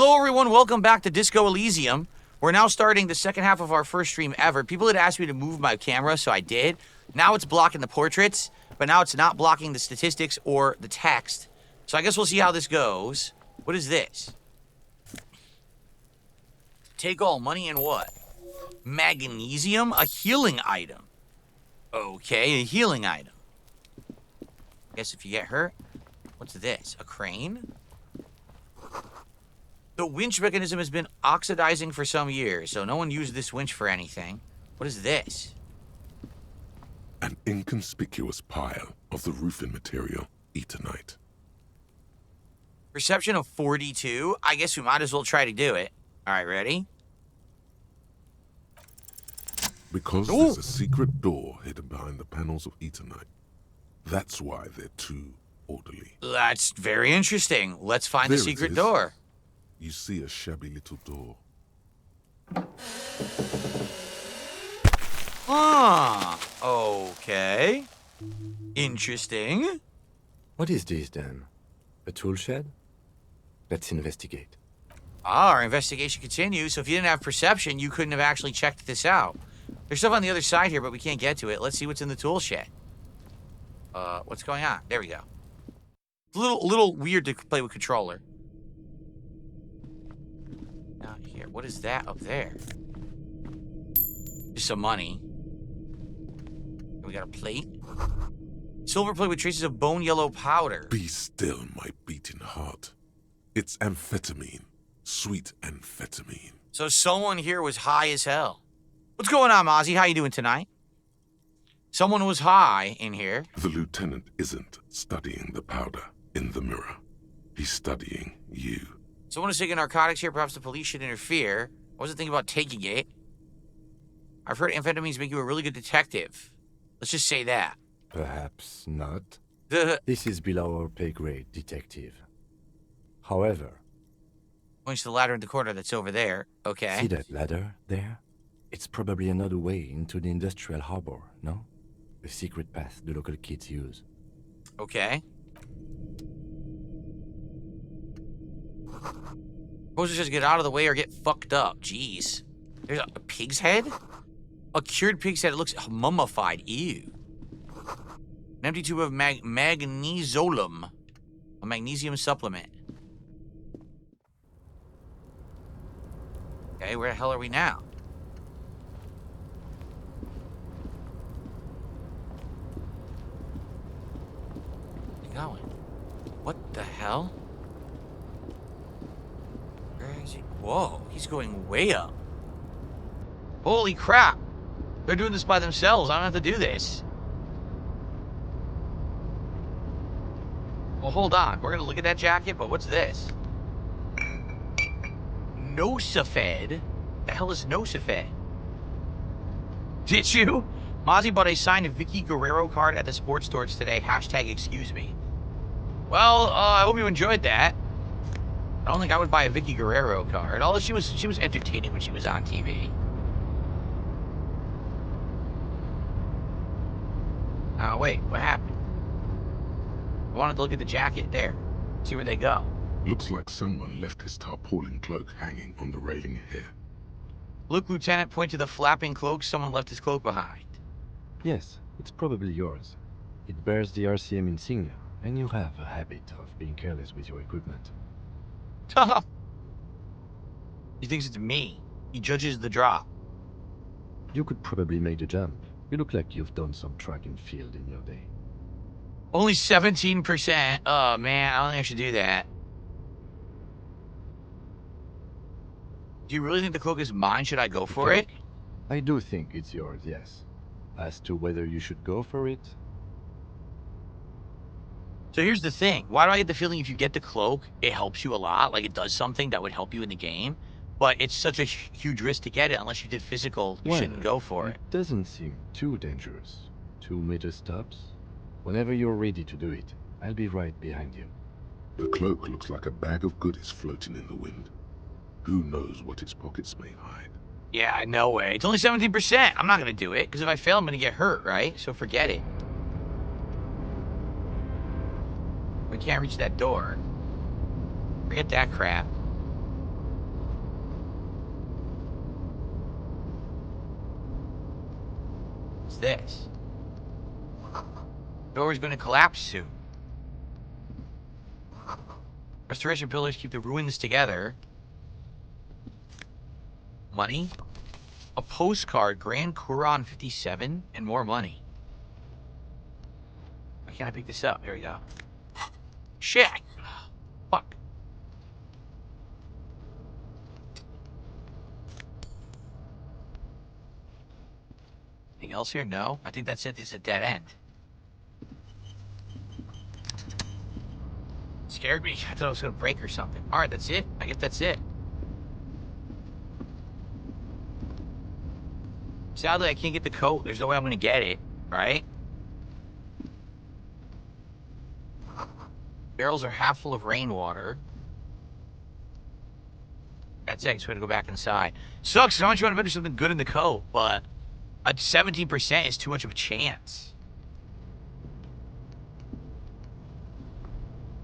Hello everyone, welcome back to Disco Elysium. We're now starting the second half of our first stream ever. People had asked me to move my camera, so I did. Now it's blocking the portraits, but now it's not blocking the statistics or the text. So I guess we'll see how this goes. What is this? Take all money and what? Magnesium? A healing item. Okay, a healing item. Guess if you get hurt, what's this? A crane? The winch mechanism has been oxidizing for some years, so no one used this winch for anything. What is this? An inconspicuous pile of the roofing material, Eternite. Perception of 42? I guess we might as well try to do it. Alright, ready? Because there's a secret door hidden behind the panels of Eternite. That's why they're too orderly. That's very interesting. Let's find the secret door. You see a shabby little door. Ah, okay. Interesting. What is this then? A tool shed? Let's investigate. Ah, our investigation continues, so if you didn't have perception, you couldn't have actually checked this out. There's stuff on the other side here, but we can't get to it. Let's see what's in the tool shed. What's going on? There we go. It's a little weird to play with controller. Now here, what is that up there? Just some money. We got a plate. Silver plate with traces of bone yellow powder. Be still, my beating heart. It's amphetamine. Sweet amphetamine. So someone here was high as hell. What's going on, Mozzie? How you doing tonight? Someone was high in here. The lieutenant isn't studying the powder in the mirror. He's studying you. Someone is taking narcotics here. Perhaps the police should interfere. I wasn't thinking about taking it. I've heard amphetamines make you a really good detective. Let's just say that. Perhaps not. This is below our pay grade, detective. However... Points to the ladder in the corner that's over there. Okay. See that ladder there? It's probably another way into the industrial harbor, no? The secret path the local kids use. Okay. Suppose we just get out of the way or get fucked up. Jeez. There's a pig's head? A cured pig's head. It looks mummified. Ew. An empty tube of magnesium. A magnesium supplement. Okay, where the hell are we now? Where are we going? What the hell? Where is he? Whoa, he's going way up. Holy crap. They're doing this by themselves. I don't have to do this. Well, hold on. We're going to look at that jacket, but what's this? Nosafed? The hell is Nosafed? Did you? Mozzie bought a signed Vicky Guerrero card at the sports stores today. Hashtag excuse me. Well, I hope you enjoyed that. I don't think I would buy a Vicky Guerrero card. Although she was entertaining when she was on TV. Oh, wait. What happened? I wanted to look at the jacket. There. See where they go. Looks like someone left his tarpaulin cloak hanging on the railing here. Look, Lieutenant, point to the flapping cloak. Someone left his cloak behind. Yes, it's probably yours. It bears the RCM insignia, and you have a habit of being careless with your equipment. He thinks it's me. He judges the drop. You could probably make the jump. You look like you've done some track and field in your day. Only 17%. Oh, man, I don't think I should do that. Do you really think the cloak is mine? Should I go for it? I do think it's yours, yes. As to whether you should go for it... So here's the thing. Why do I get the feeling if you get the cloak, it helps you a lot? Like it does something that would help you in the game? But it's such a huge risk to get it unless you did physical. You shouldn't go for it. It doesn't seem too dangerous. 2 meter stops. Whenever you're ready to do it, I'll be right behind you. The cloak looks like a bag of goodies floating in the wind. Who knows what its pockets may hide? Yeah, no way. It's only 17%. I'm not going to do it, because if I fail, I'm going to get hurt, right? So forget it. We can't reach that door. Forget that crap. this? Door's gonna collapse soon. Restoration pillars keep the ruins together. Money? A postcard, Grand Quran 57, and more money. Why can't I pick this up? There we go. Shit! Fuck. Anything else here? No. I think that's it. It's a dead end. Scared me. I thought it was gonna break or something. Alright, that's it. I guess that's it. Sadly, I can't get the coat. There's no way I'm gonna get it, right? Barrels are half full of rainwater. That's it. I just want to go back inside. Sucks. I want you to finish something good in the coat, but a 17% is too much of a chance.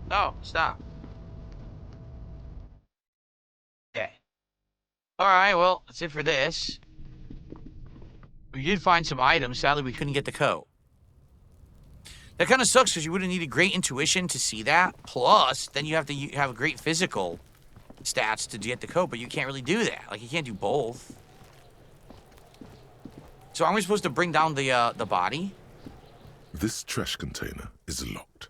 Oh, stop. Okay. Alright, well, that's it for this. We did find some items. Sadly, we couldn't get the coat. That kind of sucks because you would have needed great intuition to see that. Plus, then you have to have great physical stats to get the coat, but you can't really do that. Like, you can't do both. So aren't we supposed to bring down the body? This trash container is locked.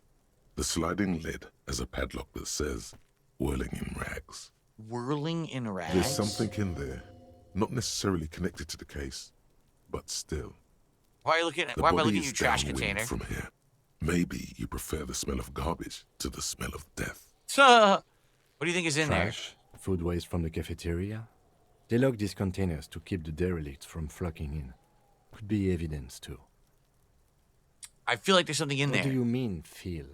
The sliding lid has a padlock that says, whirling in rags. Whirling in rags? There's something in there, not necessarily connected to the case, but still. Why are you looking at? The Why am I body looking at is your trash downwind container? from here. Maybe you prefer the smell of garbage to the smell of death. What do you think is in Trash, food waste from the cafeteria. They lock these containers to keep the derelicts from flocking in. Could be evidence too. there? I feel like there's something in What there. do you mean, feel?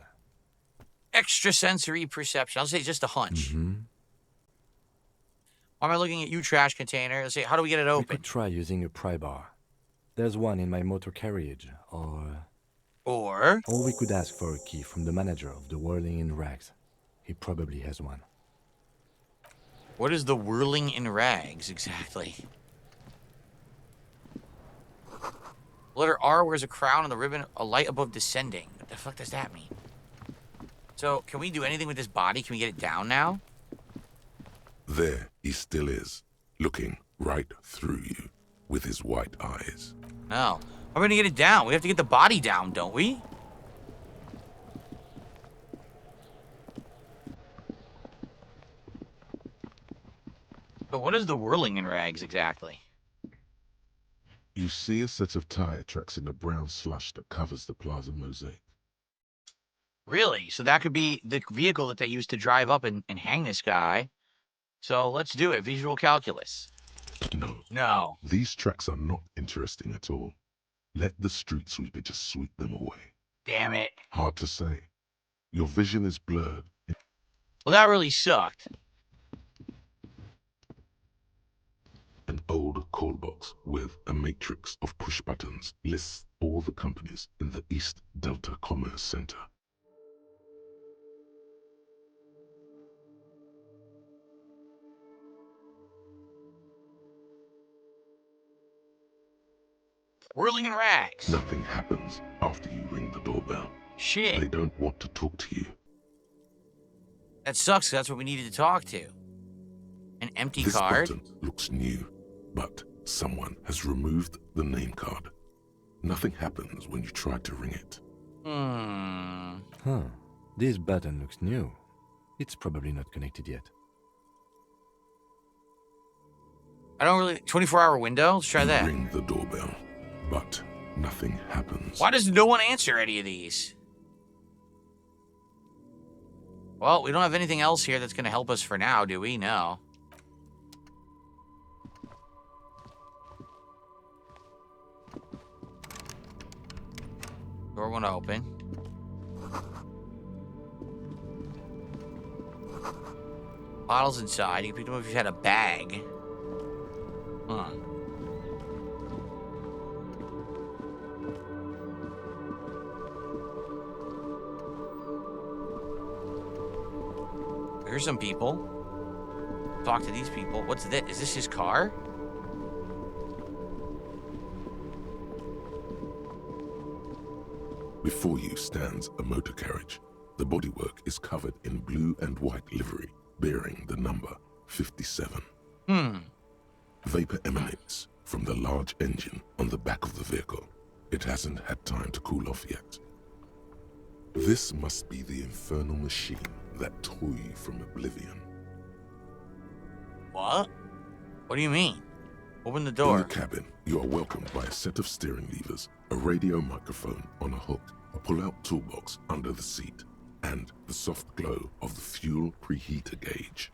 Extrasensory perception. I'll say just a hunch. Why am I looking at you, trash container? Let's say, how do we get it We open? could try using a pry bar. There's one in my motor carriage, or we could ask for a key from the manager of the Whirling in Rags. He probably has one. What is the whirling in rags exactly? Letter R wears a crown and the ribbon a light above descending. What the fuck does that mean? So, can we do anything with this body? Can we get it down now? There he still is, looking right through you with his white eyes. No. How are we gonna get it down? We have to get the body down, don't we? But what is the whirling in rags exactly? You see a set of tire tracks in the brown slush that covers the plaza mosaic. Really? So that could be the vehicle that they used to drive up and hang this guy. So let's do it. Visual calculus. No, No. these tracks are not interesting at all. Let the street sweeper just sweep them away. Damn it. Hard to say. Your vision is blurred. Well, that really sucked. An old call box with a matrix of push buttons lists all the companies in the East Delta Commerce Center. Whirling in rags. Nothing happens after you ring the doorbell. Shit. They don't want to talk to you. That sucks. That's what we needed to talk to. An empty This card. button looks new, but someone has removed the name card. Nothing happens when you try to ring it. Huh. This button looks new. It's probably not connected yet. I don't really... 24-hour window? Let's try You that. ring the doorbell, but nothing happens. Why does no one answer any of these? Well, we don't have anything else here that's going to help us for now, do we? No. Door won't open. Bottles inside. You can pick them up if you had a bag. Huh. Here's some people. Talk to these people. What's this? Is this his car? Before you stands a motor carriage. The bodywork is covered in blue and white livery, bearing the number 57. Vapor emanates from the large engine on the back of the vehicle. It hasn't had time to cool off yet. This must be the infernal machine that tore you from oblivion. What? What do you mean? Open the In door. the cabin, you are welcomed by a set of steering levers, a radio microphone on a hook, a pull-out toolbox under the seat, and the soft glow of the fuel preheater gauge.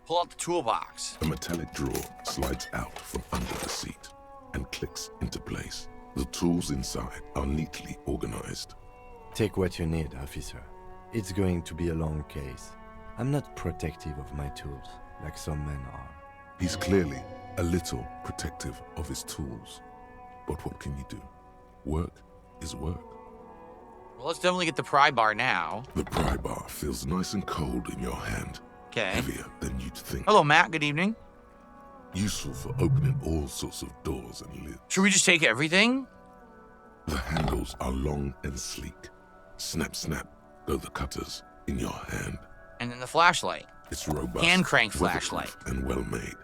Pull out the toolbox. A metallic drawer slides out from under the seat and clicks into place. The tools inside are neatly organized. Take what you need, officer. It's going to be a long case. I'm not protective of my tools, like some men are. He's clearly a little protective of his tools. But what can you do? Work is work. Well, let's definitely get the pry bar now. The pry bar feels nice and cold in your hand. Okay. Heavier than you'd think. Hello, Matt. Good evening. Useful for opening all sorts of doors and lids. Should we just take everything? The handles are long and sleek. Snap, snap, go the cutters in your hand. And then the flashlight. It's robust, Hand crank weatherproof, flashlight. and well made.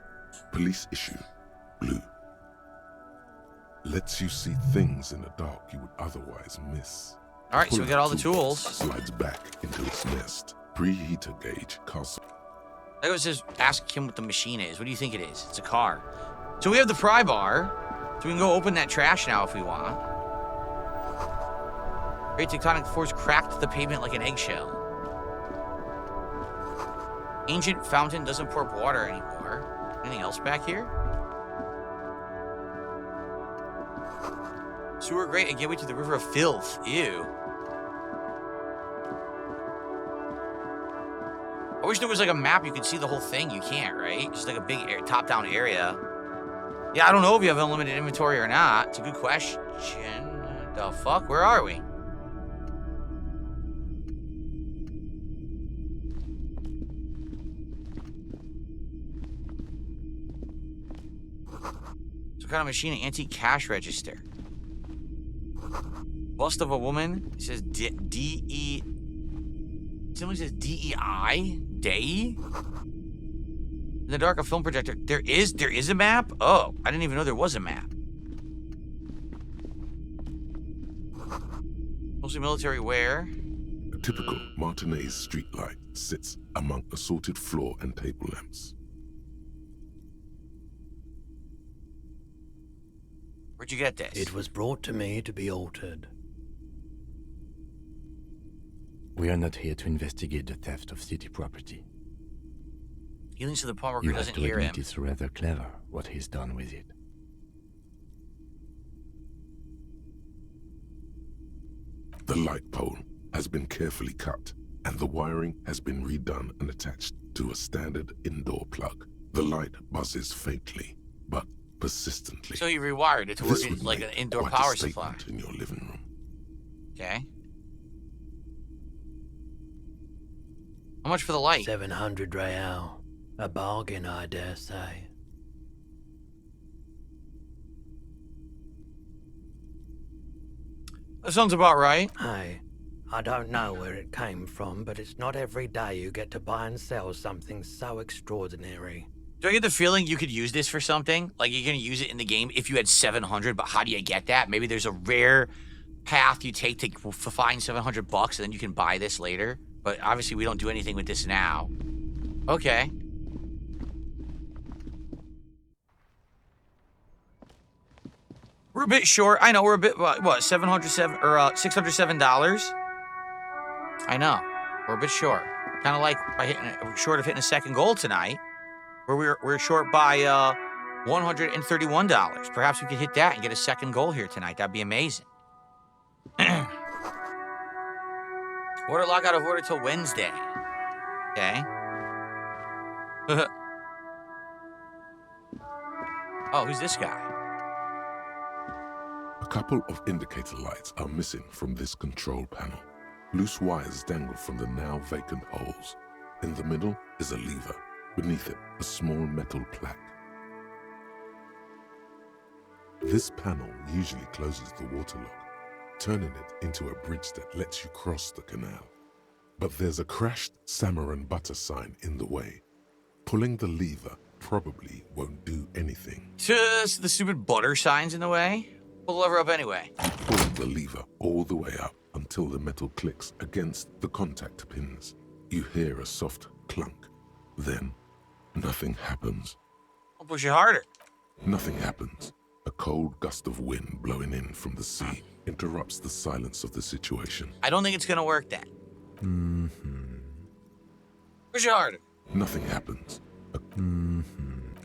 Police issue, blue. Lets you see things in the dark you would otherwise miss. All right, so we got all the tools. Slides back into its nest. Preheater gauge casts. I was just asking him what the machine is. What do you think it is? It's a car. So we have the pry bar. So we can go open that trash now if we want. Great tectonic force cracked the pavement like an eggshell. Ancient fountain doesn't pour water anymore. Anything else back here? Sewer grate and gateway to the river of filth. Ew. I wish there was like a map you could see the whole thing. You can't, right? Just like a big top-down area. Yeah, I don't know if you have unlimited inventory or not. It's a good question. The fuck? Where are we? Some kind of machine, an antique cash register. Bust of a woman. It says D-E... Someone says DEI? Day? In the dark, a film projector. There is a map? Oh, I didn't even know there was a map. Mostly military wear. A typical Martinez streetlight sits among assorted floor and table lamps. Where'd you get this? It was brought to me to be altered. We are not here to investigate the theft of city property. He leans to the pawnbroker, You have doesn't to hear him. admit it's rather clever what he's done with it. The light pole has been carefully cut, and the wiring has been redone and attached to a standard indoor plug. The light buzzes faintly, but persistently. So you rewired it to work This in, would like make an indoor quite power a supply. statement in your living room. Okay. How much for the light? 700 real. A bargain, I dare say. That sounds about right. Hey, I don't know where it came from, but it's not every day you get to buy and sell something so extraordinary. Do I get the feeling you could use this for something? Like you're going to use it in the game if you had 700, but how do you get that? Maybe there's a rare path you take to find $700 and then you can buy this later. But obviously we don't do anything with this now. Okay. We're a bit short. I know we're a bit, what, $607? I know. We're a bit short. Kind of like by short of hitting a second goal tonight. Where we're short by $131. Perhaps we could hit that and get a second goal here tonight. That'd be amazing. Order lock out of order till Wednesday. Okay. Oh, who's this guy? A couple of indicator lights are missing from this control panel. Loose wires dangle from the now vacant holes. In the middle is a lever. Beneath it, a small metal plaque. This panel usually closes the water lock. turning it into a bridge that lets you cross the canal. But there's a crashed salmon and butter sign in the way. Pulling the lever probably won't do anything. Just the stupid butter signs in the way? Pull the lever up anyway. Pull the lever all the way up until the metal clicks against the contact pins. You hear a soft clunk. Then, nothing happens. I'll push it harder. Nothing happens. A cold gust of wind blowing in from the sea interrupts the silence of the situation. I don't think it's gonna work then. Push it harder. Nothing happens.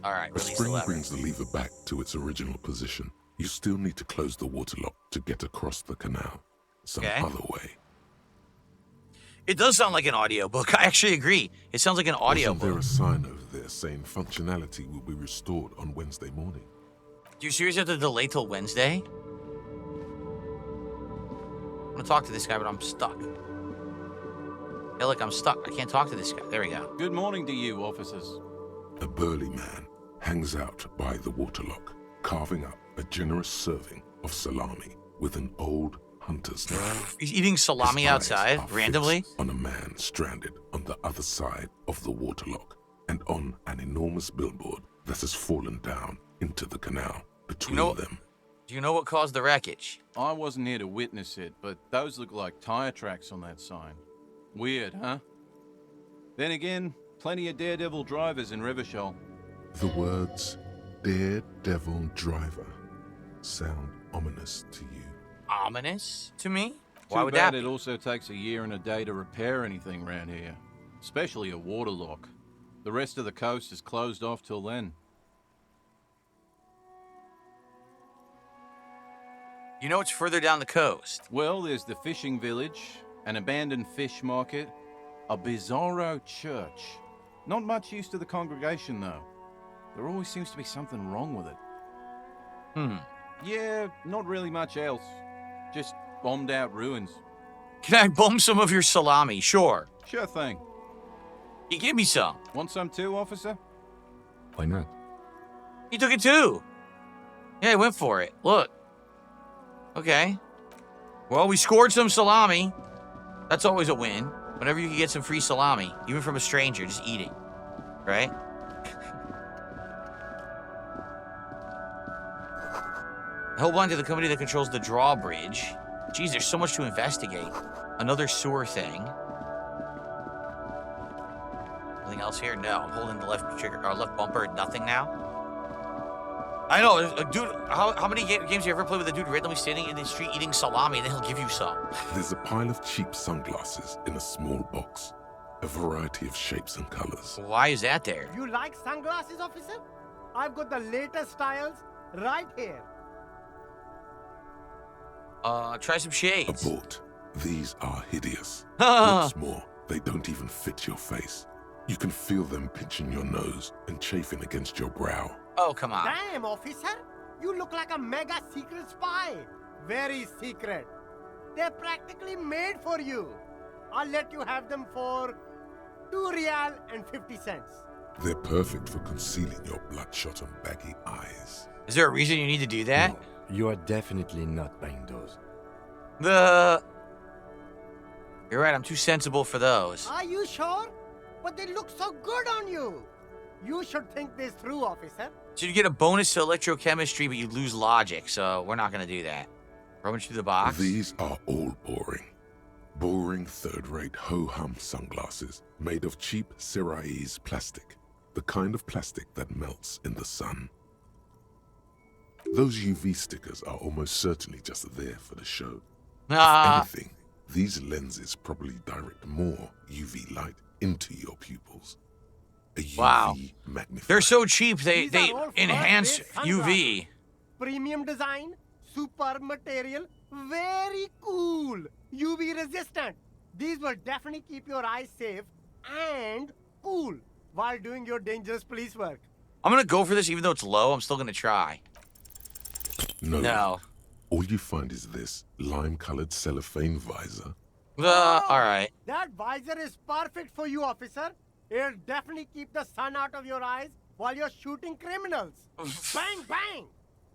All right, A release the spring lever. brings the lever back to its original position. You still need to close the water lock to get across the canal. Some Okay. other way. It does sound like an audiobook. I actually agree. It sounds like an Isn't there audiobook. a sign over there saying functionality will be restored on Wednesday morning? Do you seriously have to delay till Wednesday? I'm gonna talk to this guy, but I'm stuck. Yeah, look, I'm stuck. I can't talk to this guy. There we go. Good morning to you, officers. A burly man hangs out by the waterlock, carving up a generous serving of salami with an old hunter's knife. He's eating salami His eyes outside, are randomly. fixed on a man stranded on the other side of the waterlock and on an enormous billboard that has fallen down into the canal between them. Do you know what caused the wreckage? I wasn't here to witness it, but those look like tire tracks on that sign. Weird, huh? Then again, plenty of daredevil drivers in Rivershell. The words Daredevil Driver sound ominous to you. Ominous to me? Why Too would bad that it be? also takes a year and a day to repair anything around here. Especially a waterlock. The rest of the coast is closed off till then. You know it's further down the coast. Well, there's the fishing village, an abandoned fish market, a bizarro church. Not much use to the congregation, though. There always seems to be something wrong with it. Yeah, not really much else. Just bombed out ruins. Can I bum some of your salami? Sure. Sure thing. You give me some. Want some too, officer? Why not? He took it too. Yeah, he went for it. Look. Okay. Well, we scored some salami. That's always a win. Whenever you can get some free salami, even from a stranger, just eat it. Right? Held on to the company that controls the drawbridge. Geez, there's so much to investigate. Another sewer thing. Anything else here? No, I'm holding the left trigger, or left bumper. Nothing now. I know, dude. How many games you ever play with a dude randomly standing in the street eating salami, and then he'll give you some? There's a pile of cheap sunglasses in a small box, a variety of shapes and colors. Why is that there? You like sunglasses, officer? I've got the latest styles right here. Try some shades. Abort. These are hideous. Ah. What's more, they don't even fit your face. You can feel them pinching your nose and chafing against your brow. Oh, come on. Damn, officer! You look like a mega secret spy. Very secret. They're practically made for you. I'll let you have them for 2 real and 50 cents. They're perfect for concealing your bloodshot and baggy eyes. Is there a reason you need to do that? No, you are definitely not buying those. You're right, I'm too sensible for those. Are you sure? But they look so good on you. You should think this through, officer. So you get a bonus to electrochemistry, but you lose logic, so we're not gonna do that. Rummage through the box. These are all boring. Boring third-rate ho-hum sunglasses made of cheap Syrahese plastic. The kind of plastic that melts in the sun. Those UV stickers are almost certainly just there for the show. If anything, these lenses probably direct more UV light into your pupils. A UV Wow. magnifier. They're so cheap, they These are all enhance first-rate UV. Premium design, super material, very cool. UV resistant. These will definitely keep your eyes safe and cool while doing your dangerous police work. I'm gonna go for this even though it's low, I'm still gonna try. No. All you find is this lime-colored cellophane visor. Alright. That visor is perfect for you, officer. It'll definitely keep the sun out of your eyes while you're shooting criminals. Bang, bang!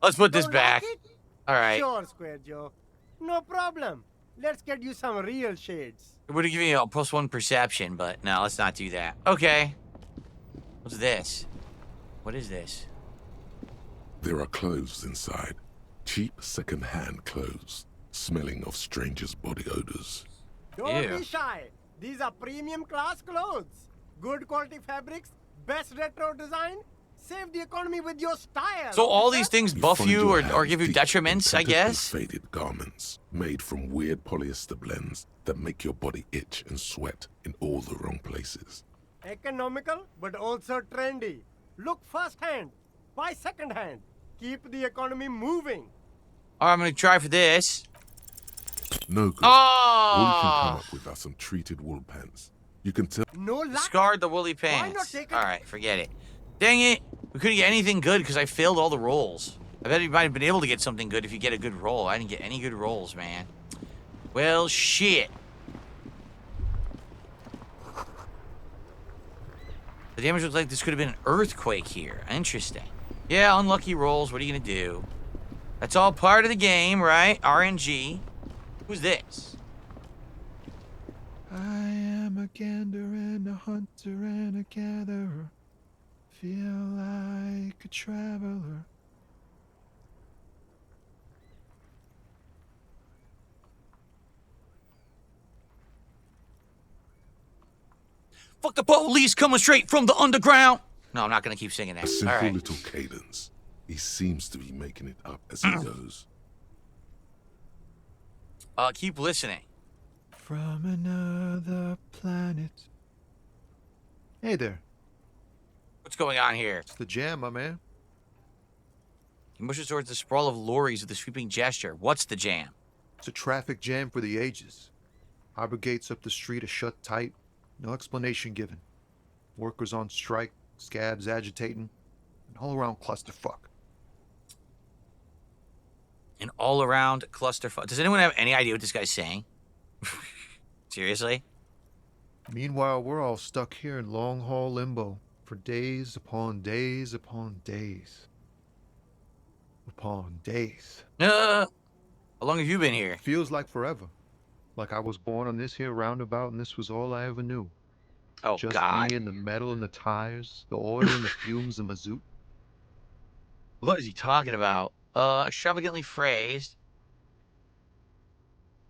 Let's put this Don't back. like it? Alright. Sure, Square Joe. No problem. Let's get you some real shades. It would have given you a +1 perception, but no, let's not do that. Okay. What's this? What is this? There are clothes inside. Cheap second-hand clothes, smelling of strangers' body odors. Don't Ew. be shy. These are premium class clothes. Good quality fabrics, best retro design. Save the economy with your style. So all officer. these things You buff find you your or hands give you deep in detriments, I tattered and guess? faded garments made from weird polyester blends that make your body itch and sweat in all the wrong places. Economical, but also trendy. Look first hand, buy second hand. Keep the economy moving. All right, I'm going to try for this. No good. All you can come Oh! up with are some treated wool pants. You can tell No luck. Discard the woolly Why not pants. take it? All right, forget it. Dang it. We couldn't get anything good because I failed all the rolls. I bet you might have been able to get something good if you get a good roll. I didn't get any good rolls, man. Well, shit. The damage looks like this could have been an earthquake here. Interesting. Yeah, unlucky rolls. What are you going to do? That's all part of the game, right? RNG. Who's this? I am a gander and a hunter and a gatherer. Feel like a traveler. Fuck the police coming straight from the underground. No, I'm not going to keep singing that. a All simple right. little cadence. He seems to be making it up as he goes. Keep listening. From another planet. Hey there. What's going on here? It's the jam, my man. He pushes towards the sprawl of lorries with a sweeping gesture. What's the jam? It's a traffic jam for the ages. Harbor gates up the street are shut tight. No explanation given. Workers on strike, scabs agitating, an all-around clusterfuck. An all-around clusterfuck. Does anyone have any idea what this guy's saying? Seriously? Meanwhile, we're all stuck here in long-haul limbo for days upon days upon days. Upon days. How long have you been here? Feels like forever. Like I was born on this here roundabout and this was all I ever knew. Oh, Just God. me and the metal and the tires, the oil and the fumes and mazout. What is he talking about? Extravagantly phrased.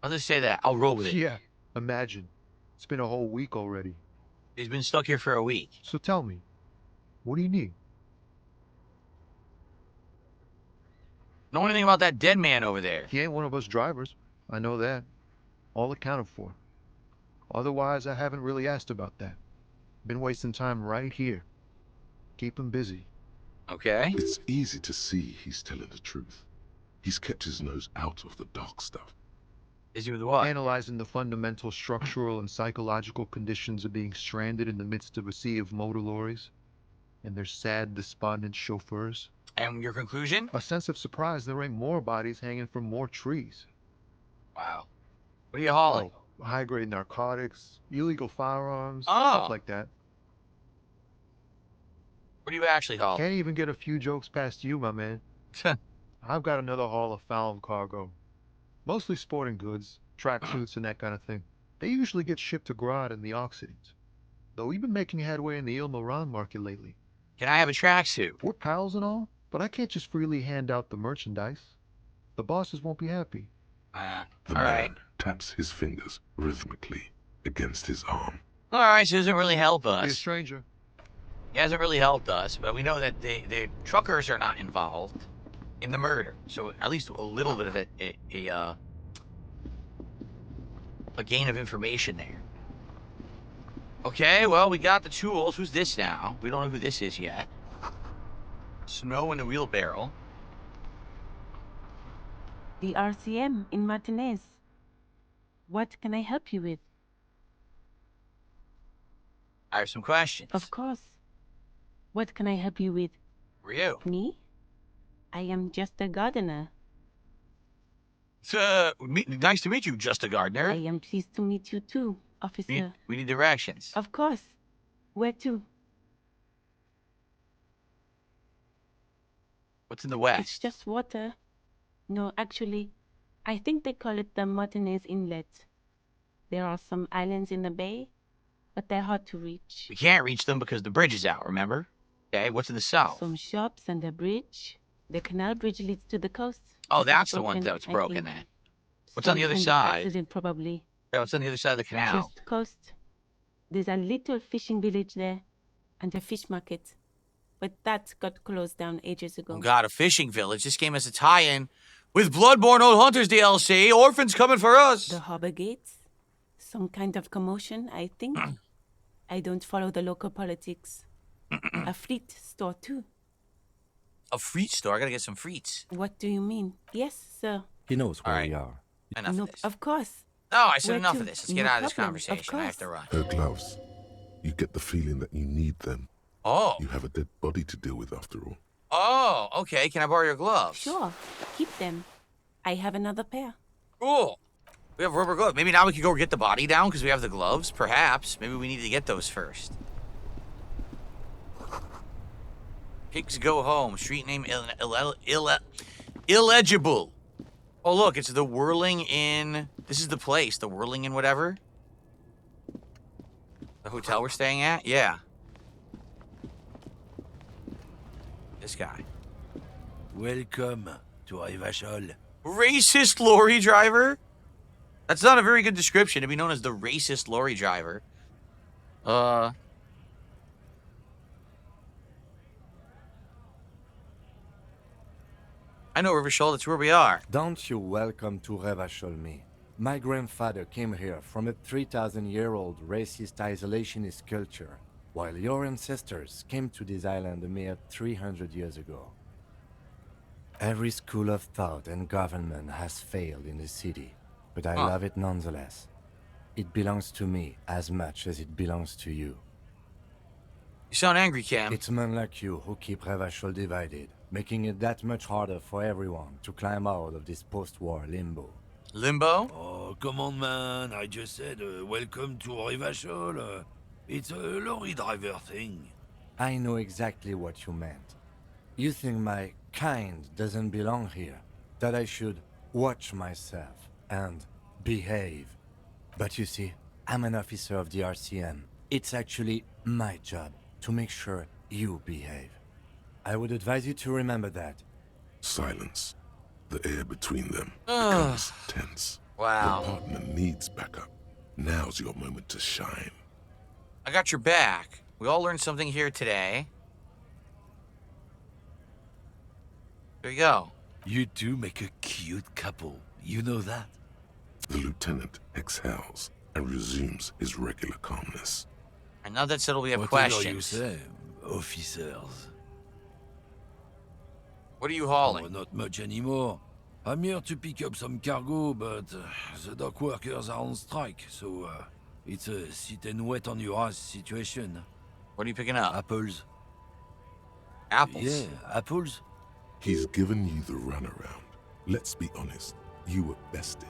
I'll just say that. I'll roll with it. Yeah, imagine. It's been a whole week already. He's been stuck here for a week. So tell me, what do you need? Know anything about that dead man over there? He ain't one of us drivers. I know that. All accounted for. Otherwise, I haven't really asked about that. Been wasting time right here. Keep him busy. Okay. It's easy to see he's telling the truth. He's kept his nose out of the dark stuff. Is he with what? Analyzing the fundamental structural and psychological conditions of being stranded in the midst of a sea of motor lorries and their sad, despondent chauffeurs. And your conclusion? A sense of surprise there ain't more bodies hanging from more trees. Wow. What are you hauling? Oh, high-grade narcotics, illegal firearms, Oh. stuff like that. What are you actually hauling? Can't even get a few jokes past you, my man. I've got another haul of foul cargo. Mostly sporting goods, tracksuits and that kind of thing. They usually get shipped to Grad in the Occident. Though we've been making headway in the Il Moran market lately. Can I have a tracksuit? We're pals and all, but I can't just freely hand out the merchandise. The bosses won't be happy. The All man right. taps his fingers rhythmically against his arm. All right, so it doesn't really help Be a us. stranger. It hasn't really helped us, but we know that the truckers are not involved in the murder. So at least a little bit of a gain of information there. Okay, well, we got the tools. Who's this now? We don't know who this is yet. Snow in the wheelbarrow. The RCM in Martinez. What can I help you with? I have some questions. Of course. What can I help you with? Who are you? Me? I am just a gardener. Nice to meet you, Just a Gardener. I am pleased to meet you too, officer. We need directions. Of course. Where to? What's in the It's west? just water. No, actually, I think they call it the Martinez Inlet. There are some islands in the bay, but they're hard to reach. We can't reach them because the bridge is out, remember? Okay, what's in the south? Some shops and a bridge. The canal bridge leads to the coast. Oh, It's that's the one that's I broken think. then. What's on the Some other kind of side? accident, probably. Yeah, what's on the other side of the canal? Just coast. There's a little fishing village there, and a fish market. But that got closed down ages ago. Oh god, a fishing village. This game has a tie-in with Bloodborne Old Hunters DLC. Orphans coming for us. The harbor gates? Some kind of commotion, I think. I don't follow the local politics. A fleet store, too. A fruit store? I gotta get some fruits. What do you mean? Yes, sir. He knows where Alright. we are. Enough No, of this. of course. No, I said Where enough to? of this. Let's get No out of this problem, of conversation. I have to course. run. Her gloves. You get the feeling that you need them. Oh. You have a dead body to deal with after all. Oh, okay. Can I borrow your gloves? Sure. Keep them. I have another pair. Cool. We have rubber gloves. Maybe now we could go get the body down because we have the gloves. Perhaps. Maybe we need to get those first. Pigs go home. Street name illegible. Oh, look. It's the Whirling Inn. This is the place. The Whirling Inn whatever. The hotel we're staying at? Yeah. This guy. Welcome to Rivachol. Racist lorry driver? That's not a very good description to be known as the racist lorry driver. I know Rivachol, that's where we are. Don't you welcome to Revachol me. My grandfather came here from a 3,000-year-old racist isolationist culture, while your ancestors came to this island a mere 300 years ago. Every school of thought and government has failed in the city, but I love it nonetheless. It belongs to me as much as it belongs to you. You sound angry, Cam. It's men like you who keep Revachol divided, making it that much harder for everyone to climb out of this post-war limbo. Limbo? Oh, come on, man. I just said welcome to Rivachol. It's a lorry driver thing. I know exactly what you meant. You think my kind doesn't belong here, that I should watch myself and behave. But you see, I'm an officer of the RCM. It's actually my job to make sure you behave. I would advise you to remember that. Silence. The air between them becomes tense. Wow. Your partner needs backup. Now's your moment to shine. I got your back. We all learned something here today. There you go. You two make a cute couple. You know that? The lieutenant exhales and resumes his regular calmness. And now that settled, we have Whatever questions. you say, officers. What are you Oh, hauling? not much anymore. I'm here to pick up some cargo, but the dock workers are on strike, so it's a sit and wait on your ass situation. What are you picking up? Apples. Apples. Yeah, apples. He's given you the runaround. Let's be honest, you were bested.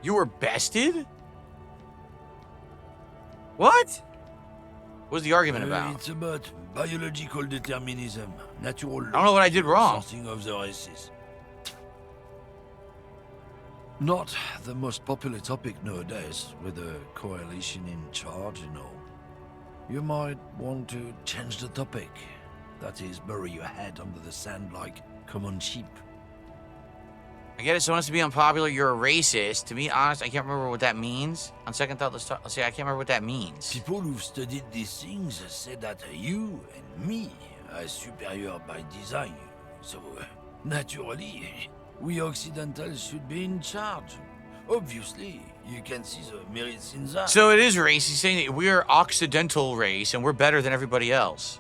You were bested? What? What's the argument about? It's about biological determinism, natural law. I don't know what I did wrong. Sorting of the races. Not the most popular topic nowadays, with the coalition in charge and all. You might want to change the topic. That is, bury your head under the sand like common sheep. I get it, so wants to be unpopular, you're a racist. To be honest, I can't remember what that means. On second thought, let's see, I can't remember what that means. People who've studied these things say that you and me are superior by design. So, naturally, we Occidentals should be in charge. Obviously, you can see the merits in that. So it is racist, saying that we're Occidental race and we're better than everybody else.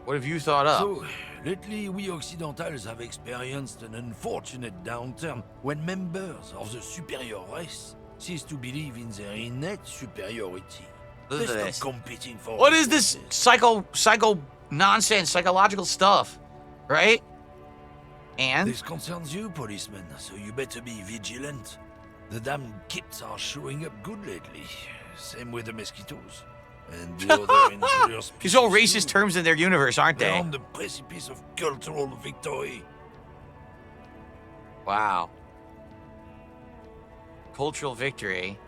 What have you thought up? So, lately we Occidentals have experienced an unfortunate downturn when members of the superior race cease to believe in their innate superiority. They Listen to stop this. competing for What is this psycho nonsense, psychological stuff, right? And This concerns you, policeman, so you better be vigilant. The damn kids are showing up good lately. Same with the mosquitoes. and the other inferior species. These all racist terms in their universe, aren't They're they? on the precipice of cultural victory. Wow. Cultural victory.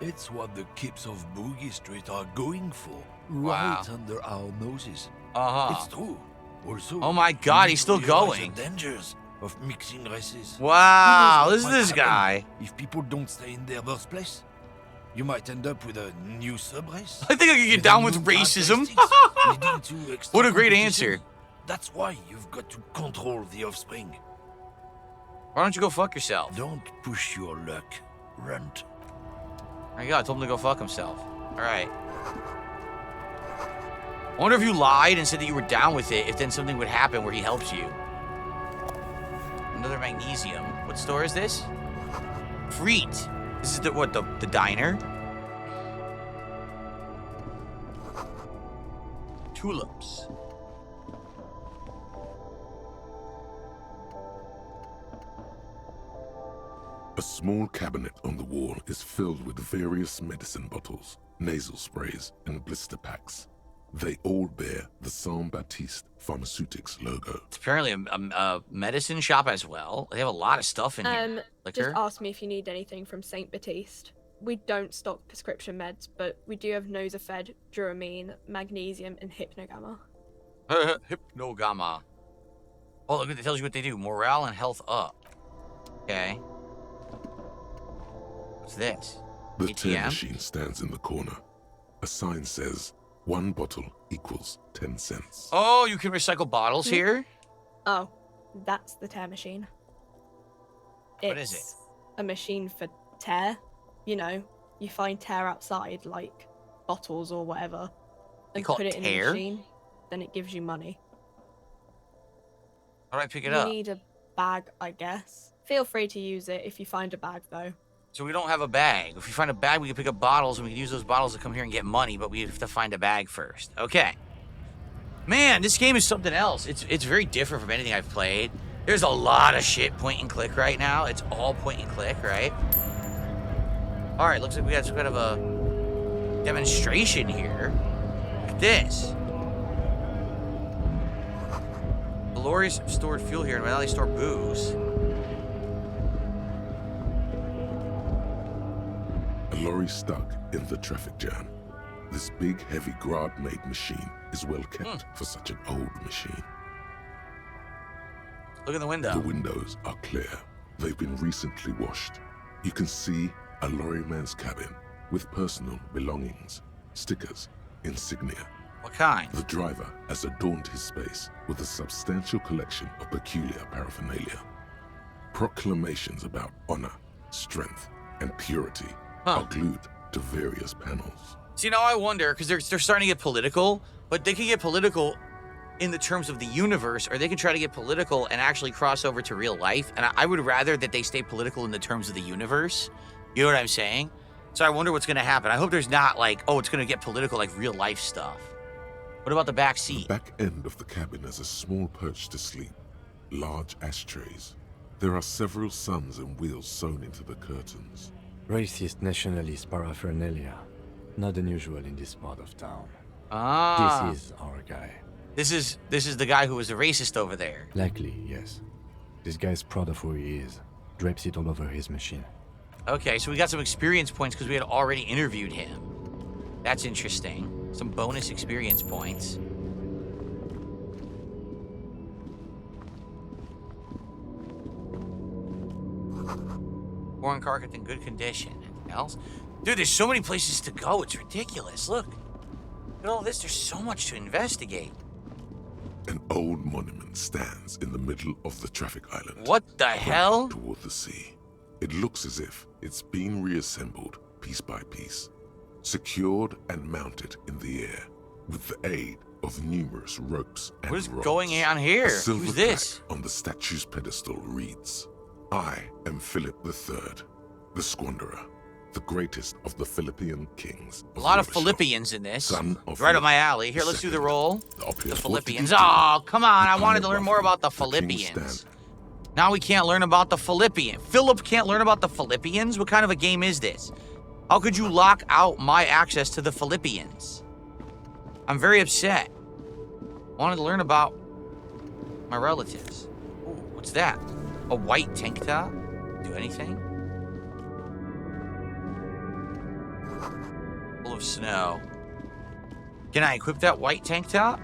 It's what the kids of Boogie Street are going for, Wow. right under our noses. Uh-huh. It's true. Also, Oh my God, he's still we realize going. The dangers of mixing races. Wow, Who knows listen what to this might happen guy. If people don't stay in their birthplace, you might end up with a new sub-race. I think I can get down with racism. What a great answer. That's why you've got to control the offspring. Why don't you go fuck yourself? Don't push your luck, runt. There you go, I told him to go fuck himself. Alright. I wonder if you lied and said that you were down with it, if then something would happen where he helps you. Another magnesium. What store is this? Freet. This is the diner? Tulips. A small cabinet on the wall is filled with various medicine bottles, nasal sprays, and blister packs. They all bear the Saint-Baptiste Pharmaceutics logo. It's apparently a medicine shop as well. They have a lot of stuff in here. Liquor. Just ask me if you need anything from Saint Baptiste. We don't stock prescription meds, but we do have Nosafed, Duramine, Magnesium, and Hypnogamma. Hypnogamma. Oh, look, it tells you what they do. Morale and health up. Okay. What's this? The ATM? tear machine stands in the corner. A sign says, 1 bottle equals 10 cents. Oh, you can recycle bottles here? Oh, that's the tear machine. What is it? It's a machine for tear. You know, you find tear outside, like bottles or whatever, They and call put it it in tear? the machine, then it gives you money. How do I pick it You up? need a bag, I guess. Feel free to use it if you find a bag, though. So we don't have a bag. If we find a bag, we can pick up bottles, and we can use those bottles to come here and get money, but we have to find a bag first. Okay. Man, this game is something else. It's very different from anything I've played. There's a lot of shit point and click right now. It's all point and click, right? All right, looks like we got some kind of a demonstration here. Look at this. The lorries stored fuel here, and now they store booze. A lorry stuck in the traffic jam. This big, heavy Grad-made machine is well kept for such an old machine. Look in the window. The windows are clear. They've been recently washed. You can see a lorryman's cabin with personal belongings, stickers, insignia. What kind? The driver has adorned his space with a substantial collection of peculiar paraphernalia. Proclamations about honor, strength, and purity are glued to various panels. See, now I wonder, because they're starting to get political, but they can get political in the terms of the universe, or they can try to get political and actually cross over to real life. And I would rather that they stay political in the terms of the universe. You know what I'm saying? So I wonder what's going to happen. I hope there's not like, oh, it's going to get political like real life stuff. What about the back seat? The back end of the cabin has a small perch to sleep, large ashtrays. There are several suns and wheels sewn into the curtains. Racist nationalist paraphernalia. Not unusual in this part of town. Ah. This is our guy. This is the guy who was a racist over there. Likely, yes. This guy's proud of who he is. Drapes it all over his machine. Okay, so we got some experience points because we had already interviewed him. That's interesting. Some bonus experience points. Foreign carcass in good condition. Anything else? Dude, there's so many places to go. It's ridiculous. Look. Look at all this. There's so much to investigate. An old monument stands in the middle of the traffic island. What the hell? Toward the sea. It looks as if it's been reassembled piece by piece, secured and mounted in the air with the aid of numerous ropes and What is rods. going on here? A silver Who's this? plaque on the statue's pedestal reads, "I am Philip III, the Squanderer, the greatest of the Philippian kings." A lot of Rebishon, Philippians in this. son of Right up Philip my alley. Here, let's do the II. roll. The opulent The Philippians. Lord Oh, come on. I the wanted to Pilot learn more about the King Philippians. Stan. Now we can't learn about the Philippians. Philip can't learn about the Philippians? What kind of a game is this? How could you lock out my access to the Philippians? I'm very upset. I wanted to learn about my relatives. Ooh, what's that? A white tank top? Do anything? Full of snow. Can I equip that white tank top?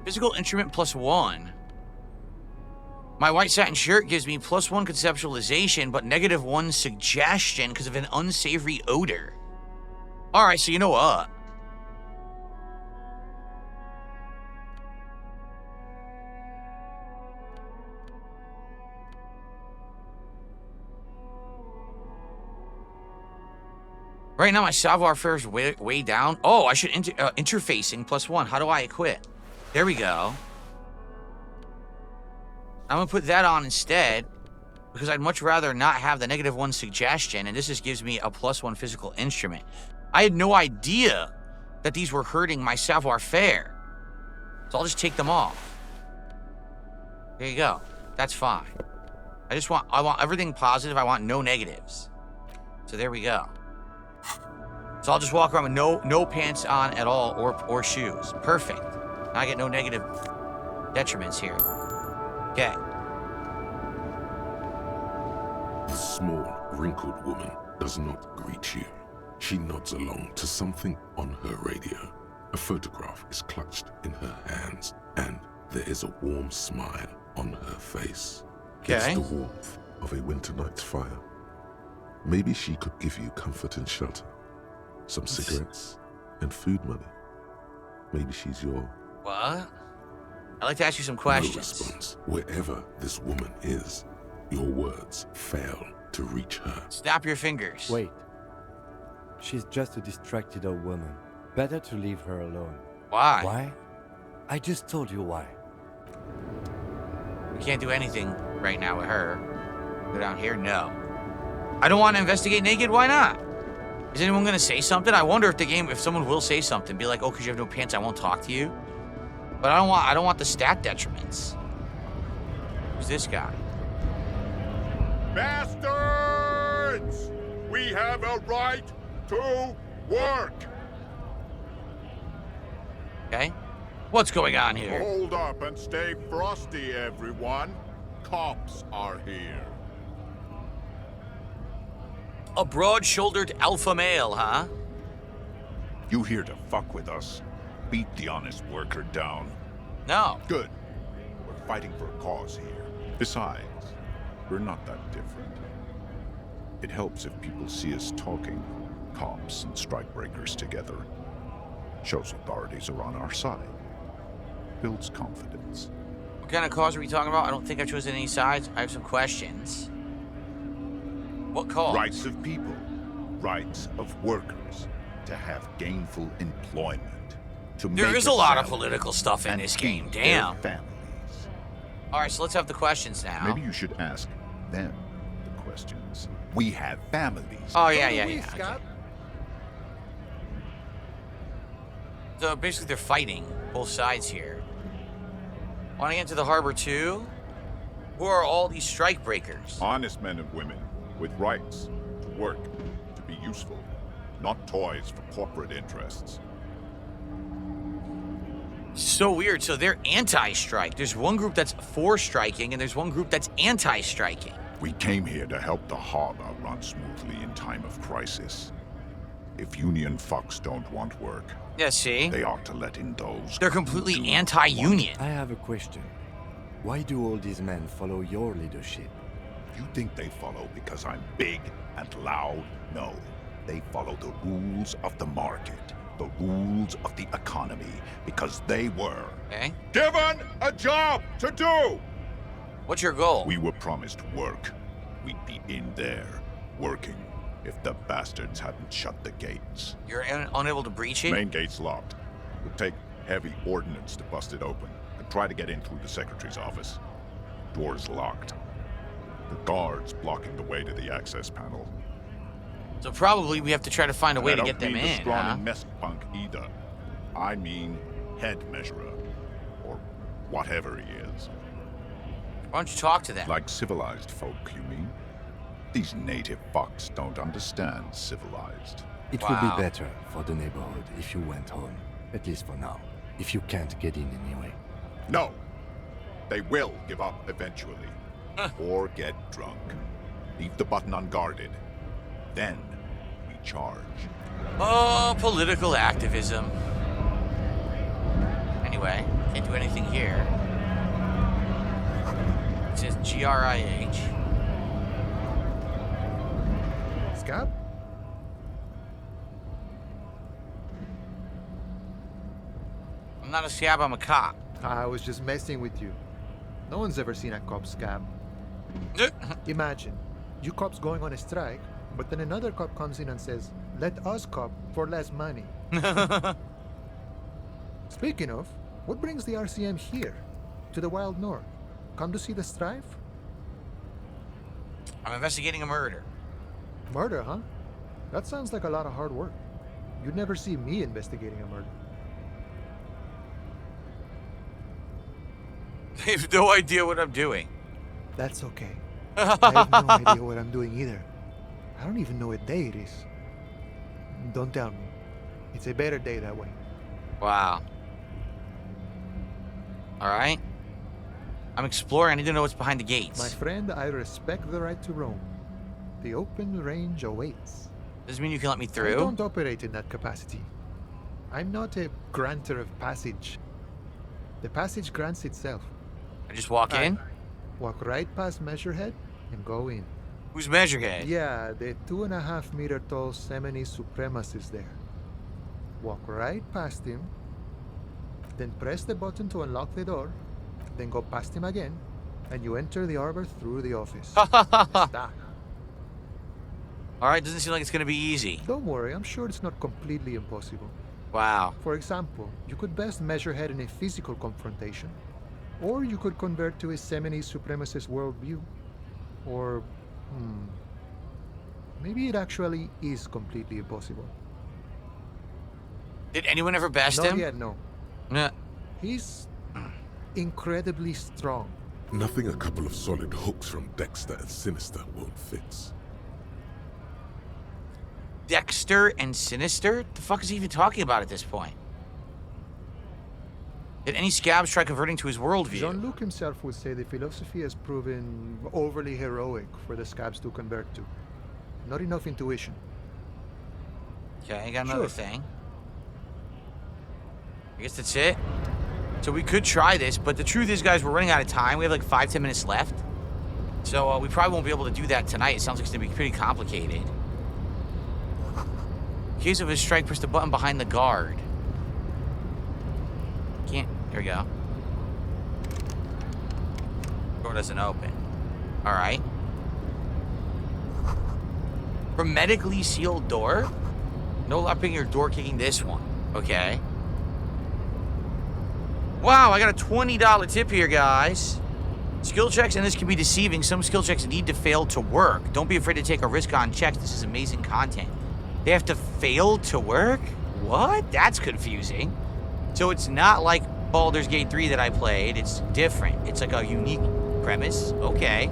Physical instrument +1. My white satin shirt gives me +1 conceptualization, but -1 suggestion because of an unsavory odor. Alright, so you know what? Right now my savoir-faire is way down. Oh, I should interfacing +1. How do I equip? There we go. I'm gonna put that on instead because I'd much rather not have the -1 suggestion, and this just gives me a +1 physical instrument. I had no idea that these were hurting my savoir-faire, so I'll just take them off. There you go. That's fine. I want everything positive. I want no negatives. So there we go. So I'll just walk around with no pants on at all or shoes. Perfect. Now I get no negative detriments here. Okay. The small, wrinkled woman does not greet you. She nods along to something on her radio. A photograph is clutched in her hands, and there is a warm smile on her face. Okay. It's the warmth of a winter night's fire. Maybe she could give you comfort and shelter. Some cigarettes and food money. Maybe she's your... What? I'd like to ask you some questions. No response. Wherever this woman is, your words fail to reach her. Snap your fingers. Wait. She's just a distracted old woman. Better to leave her alone. Why? Why? I just told you why. We can't do anything right now with her. Go down here? No. I don't want to investigate naked. Why not? Is anyone going to say something? I wonder if someone will say something. Be like, oh, because you have no pants, I won't talk to you. But I don't want the stat detriments. Who's this guy? Bastards! We have a right to work! Okay. What's going on here? Hold up and stay frosty, everyone. Cops are here. A broad-shouldered alpha male, huh? You here to fuck with us? Beat the honest worker down. No. Good. We're fighting for a cause here. Besides, we're not that different. It helps if people see us talking, cops and strikebreakers together. Shows authorities are on our side. Builds confidence. What kind of cause are we talking about? I don't think I've chosen any sides. I have some questions. What cause? Rights of people. Rights of workers. To have gainful employment. There is a lot of political stuff in this game. Damn. Families. Alright, so let's have the questions now. Maybe you should ask them the questions. We have families. Oh, yeah. Okay. So basically they're fighting both sides here. Want to get into the harbor too? Who are all these strike breakers? Honest men and women with rights to work, to be useful, not toys for corporate interests. So weird. So they're anti-strike. There's one group that's for striking, and there's one group that's anti-striking. We came here to help the harbor run smoothly in time of crisis. If union fucks don't want work, yeah, see? They ought to let in those. They're completely anti-union. I have a question. Why do all these men follow your leadership? You think they follow because I'm big and loud? No. They follow the rules of the market, the rules of the economy, because they were given a job to do! What's your goal? We were promised work. We'd be in there, working, if the bastards hadn't shut the gates. You're unable to breach it? Main gate's locked. It'll take heavy ordnance to bust it open, and try to get in through the secretary's office. Door's locked. The guards blocking the way to the access panel. So probably we have to try to find a way to get them I don't mean in, the scrawny huh? mess punk either. I mean head measurer, or whatever he is. Why don't you talk to them? Like civilized folk, you mean? These native fucks don't understand civilized. It would be better for the neighborhood if you went home, at least for now, if you can't get in anyway. No! They will give up eventually. Or get drunk. Leave the button unguarded. Then we charge. Oh, political activism. Anyway, can't do anything here. It says GRIH. Scab? I'm not a scab, I'm a cop. I was just messing with you. No one's ever seen a cop scab. Imagine, you cops going on a strike, but then another cop comes in and says, let us cop for less money. Speaking of, what brings the RCM here? To the Wild North? Come to see the strife? I'm investigating a murder. Murder, huh? That sounds like a lot of hard work. You'd never see me investigating a murder. I have no idea what I'm doing. That's okay. I have no idea what I'm doing either. I don't even know what day it is. Don't tell me. It's a better day that way. Wow. Alright. I'm exploring. I need to know what's behind the gates. My friend, I respect the right to roam. The open range awaits. Does it mean you can let me through? I don't operate in that capacity. I'm not a granter of passage. The passage grants itself. I just walk in? Walk right past Measurehead and go in. Who's Measurehead? Yeah, the 2.5 meter tall Semini supremacist there. Walk right past him, then press the button to unlock the door, then go past him again, and you enter the arbor through the office. Alright, doesn't seem like it's gonna be easy. Don't worry, I'm sure it's not completely impossible. Wow. For example, you could best Measurehead in a physical confrontation, or you could convert to a Semini supremacist worldview. Or, maybe it actually is completely impossible. Did anyone ever bash Not him? yet, no. Nah. He's incredibly strong. Nothing a couple of solid hooks from Dexter and Sinister won't fix. Dexter and Sinister? The fuck is he even talking about at this point? Did any scabs try converting to his worldview? Jean-Luc himself would say the philosophy has proven overly heroic for the scabs to convert to. Not enough intuition. Okay, I got another thing. I guess that's it. So we could try this, but the truth is, guys, we're running out of time. We have like 5-10 minutes left. So we probably won't be able to do that tonight. It sounds like it's going to be pretty complicated. In case of a strike, press the button behind the guard. Can't. Here we go. Door doesn't open. Alright. Hermetically sealed door? No locking or door kicking this one. Okay. Wow, I got a $20 tip here, guys. Skill checks, and this can be deceiving. Some skill checks need to fail to work. Don't be afraid to take a risk on checks. This is amazing content. They have to fail to work? What? That's confusing. So it's not like Baldur's Gate 3 that I played. It's different. It's like a unique premise. Okay.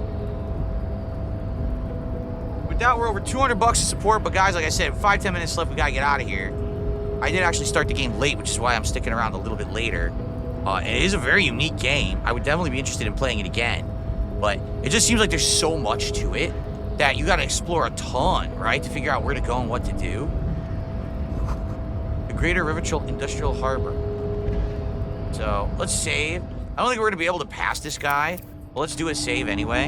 With that, we're over 200 bucks to support. But guys, like I said, 5-10 minutes left. We gotta get out of here. I did actually start the game late, which is why I'm sticking around a little bit later. It is a very unique game. I would definitely be interested in playing it again. But it just seems like there's so much to it that you gotta explore a ton, right? To figure out where to go and what to do. The Greater Riverchel Industrial Harbor. So, let's save. I don't think we're gonna be able to pass this guy, but let's do a save anyway.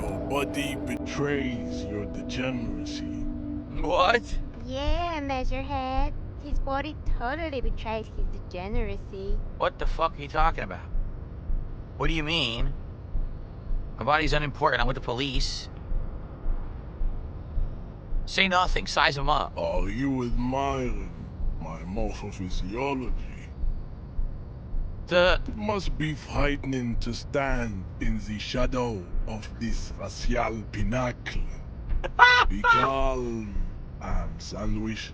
Nobody betrays your degeneracy. What? Yeah, Measurehead. His body totally betrays his degeneracy. What the fuck are you talking about? What do you mean? My body's unimportant. I'm with the police. Say nothing. Size him up. Are you admiring my morphophysiology? It must be frightening to stand in the shadow of this racial pinnacle. Be calm. Sandwich,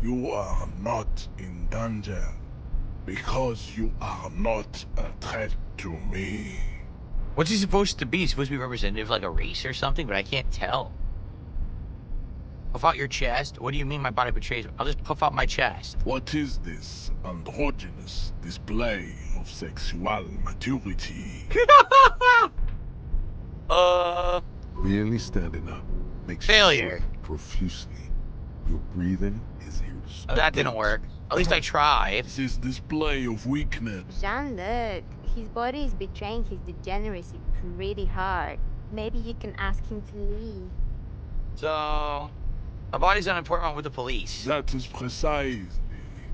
you are not in danger because you are not a threat to me. What's he supposed to be? He's supposed to be representative of like a race or something, but I can't tell. Puff out your chest? What do you mean my body betrays me? I'll just puff out my chest. What is this androgynous display of sexual maturity? Merely standing up makes Failure. you sweat profusely. Your breathing is Oh, that didn't work. At least I tried. This is display of weakness. Jean-Luc, his body is betraying his degeneracy pretty hard. Maybe you can ask him to leave. So, my body's unimportant with the police. That is precisely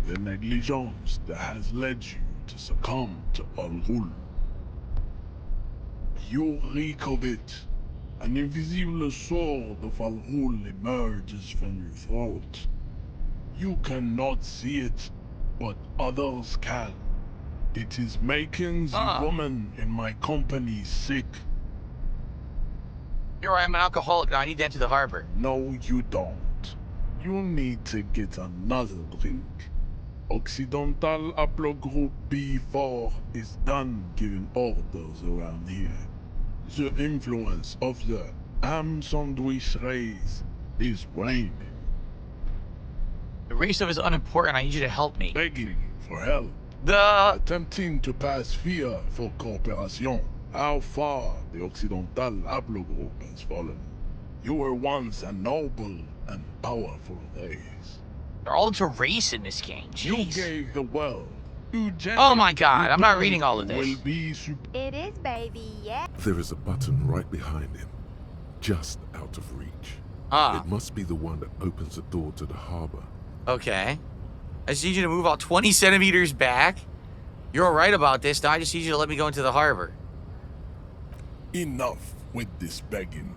the negligence that has led you to succumb to Al-Ghul. You reek of it. An invisible sword of Al-Ghul emerges from your throat. You cannot see it, but others can. It is making the woman in my company sick. You're right, I'm an alcoholic now. I need to enter the harbor. No, you don't. You need to get another drink. Occidental Haplogroup B4 is done giving orders around here. The influence of the ham sandwich race is waning. The race stuff is unimportant. I need you to help me. Begging for help. Attempting to pass fear for cooperation. How far the Occidental Haplogroup has fallen. You were once a noble and powerful race. They're all into race in this game. Jeez. You gave the world. Oh my god, I'm not reading all of this. It is, baby, yeah. There is a button right behind him, just out of reach. It must be the one that opens the door to the harbor. Okay. I just need you to move out 20 centimeters back. You're right about this. Now I just need you to let me go into the harbor. Enough with this begging.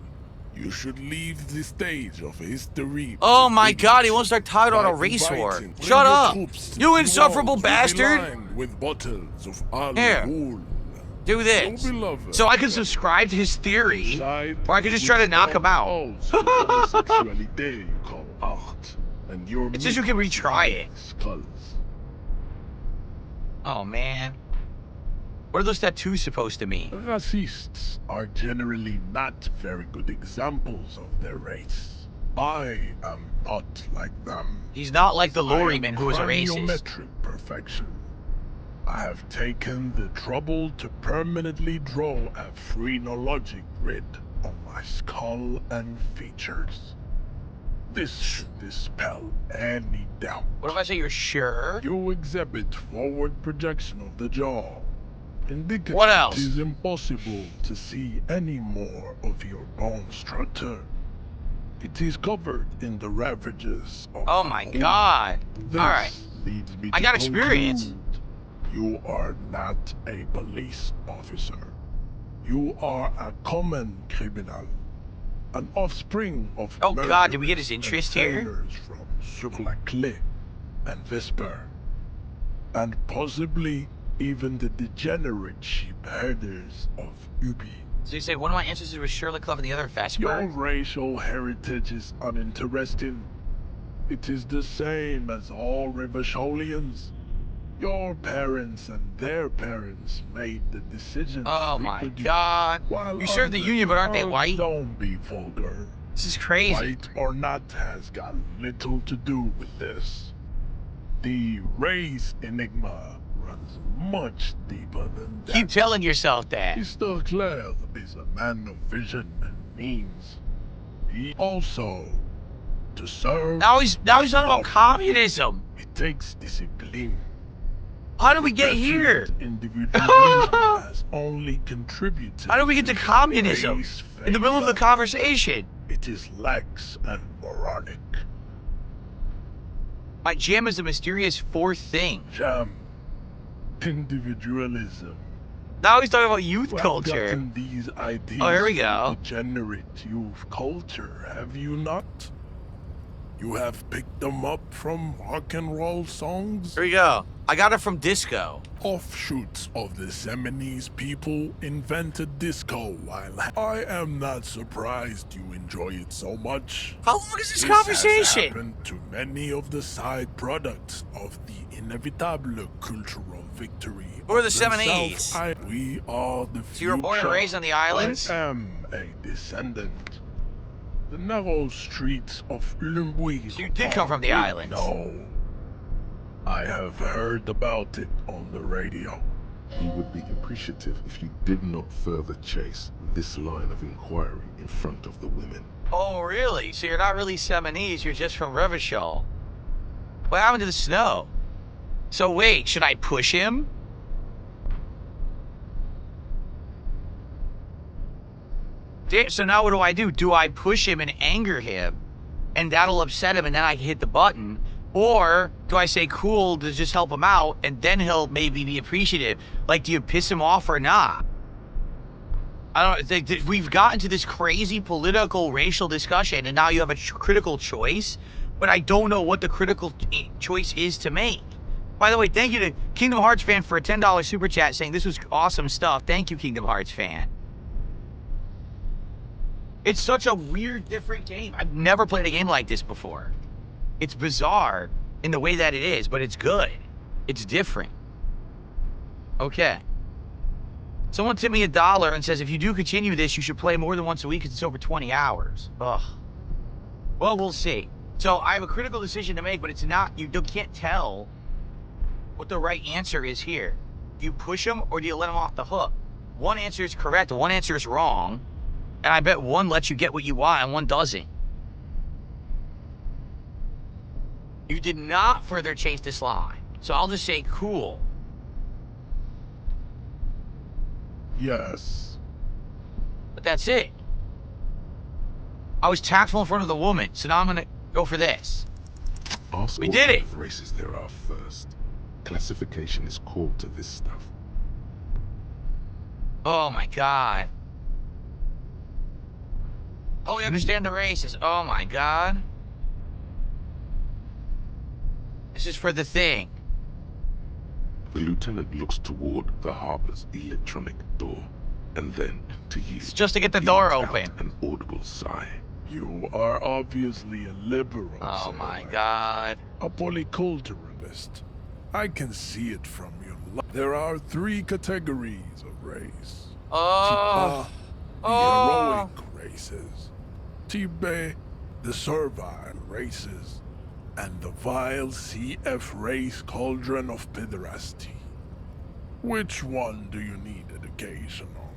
You should leave the stage of history. Oh my god, he won't start talking about a race war. Shut up! You insufferable bastard! With bottles of Here. Do this. So I can subscribe to his theory, or I can just try to knock him out. It's just you can retry it. Oh man. What are those tattoos supposed to mean? Racists are generally not very good examples of their race. I am not like them. He's not like the lorryman who was a racist. Craniometric perfection. I have taken the trouble to permanently draw a phrenologic grid on my skull and features. This should dispel any doubt. What if I say you're sure? You exhibit forward projection of the jaw. Indicative What else? It is impossible to see any more of your bone structure. It is covered in the ravages of Oh my god. Alright. Leads me I to got experience. conclude you are not a police officer. You are a common criminal. An offspring of Oh god, did we get his interest here? from Sur la Clé and Vesper. And possibly even the degenerate sheep herders of Ubi. So you say one of my ancestors was Sherlock Clough and the other Vesper? Your racial heritage is uninteresting. It is the same as all Rivasholians. Your parents and their parents made the decision. Oh my god. You serve the Union, but aren't they white? Don't be vulgar. This is crazy. White or not has got little to do with this. The race enigma runs much deeper than that. Keep telling yourself that. Mr. Claire is a man of vision and means. He also to serve. Now he's talking about communism. It takes discipline. How did we get here? Individualism has only contributed. How did we get to communism? In the middle of the conversation. It is lax and moronic. My jam is a mysterious fourth thing. Jam. Individualism. Now he's talking about youth culture. These ideas Oh, here we go. Degenerate youth culture, have you not? You have picked them up from rock and roll songs? Here we go. I got it from disco. Offshoots of the Seminoles people invented disco while I am not surprised you enjoy it so much. How long is this Has conversation? happened to many of the side products of the inevitable cultural victory. Who are the of Seminoles? South. We are the future. So you were born and raised on the islands? I am a descendant. The narrow streets of Elysium. So you did come from the islands? No. I have heard about it on the radio. He would be appreciative if you did not further chase this line of inquiry in front of the women. Oh, really? So you're not really Seminoles, you're just from Revachol. What happened to the snow? So wait, should I push him? So now what do? Do I push him and anger him? And that'll upset him and then I can hit the button? Or do I say cool to just help him out and then he'll maybe be appreciative? Like, do you piss him off or not? I don't think we've gotten to this crazy political racial discussion and now you have a critical choice, but I don't know what the critical choice is to make. By the way, thank you to Kingdom Hearts fan for a $10 super chat saying this was awesome stuff. Thank you, Kingdom Hearts fan. It's such a weird, different game. I've never played a game like this before. It's bizarre in the way that it is, but it's good. It's different. Okay. Someone tipped me $1 and says, if you do continue this, you should play more than once a week because it's over 20 hours. Ugh. Well, we'll see. So I have a critical decision to make, but it's not, you can't tell what the right answer is here. Do you push him or do you let him off the hook? One answer is correct, one answer is wrong. And I bet one lets you get what you want and one doesn't. You did not further chase this line. So I'll just say cool. Yes. But that's it. I was tactful in front of the woman, so now I'm gonna go for this. Ask We what did kind it. of races there are first. Classification is core to this stuff. Oh my god. Oh, we understand the races. Oh my god. This is for the thing. The lieutenant looks toward the harbor's electronic door, and then to you. It's just to get the he door lets open. out an audible sigh. You are obviously a liberal. Oh my Sailor. god. A polyculturalist. I can see it from your life. There are 3 categories of race. Oh. The heroic races. Tibe, the servile races. And the vile CF race cauldron of pederasty. Which one do you need education on?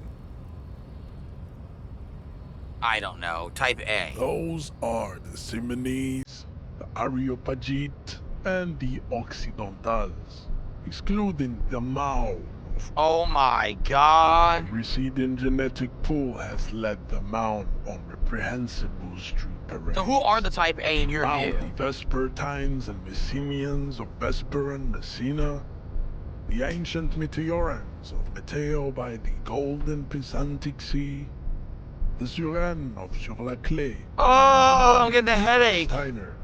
I don't know. Type A. Those are the Seminoles, the Areopagite, and the Occidentals, excluding the Mao. Oh my god. The receding genetic pool has led the Mao on reprehensible street parades. So who are the type A in your Mao, view? the Vespertines and Messenians of Vesper and Messina, the ancient Meteorans of Meteo by the golden Pisantic Sea, the Suren of Sur-la-Clé. Oh, I'm getting a headache. Steiners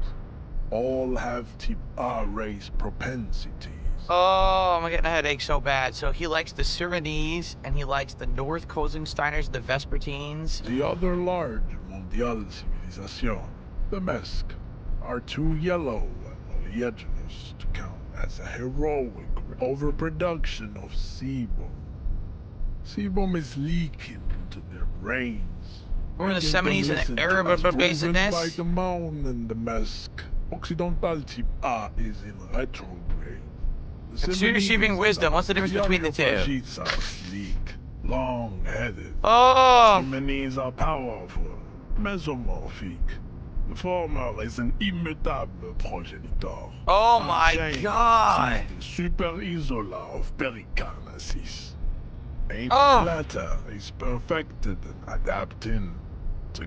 all have type A race propensities. Oh, I'm getting a headache so bad. So he likes the Surinese, and he likes the North Cozensteiners, the Vespertines. The other large mondial civilization, the Mesk, are too yellow and oleaginous to count as a heroic overproduction of sebum. Sebum is leaking into their brains. Who are the making them Seminoles and listen the to Arab us base in proven by this? the Maun and the Mesk. Occidental type A is in retrograde. Consider receiving wisdom. What's the difference between the two? Areopagites are sleek, long-headed. Oh! Seminoles are powerful, mesomorphic. The former is an immutable progenitor. Oh my Unchanged. god! He is the super Isola of Pericarnassus. A Oh. latter is perfected and adapting.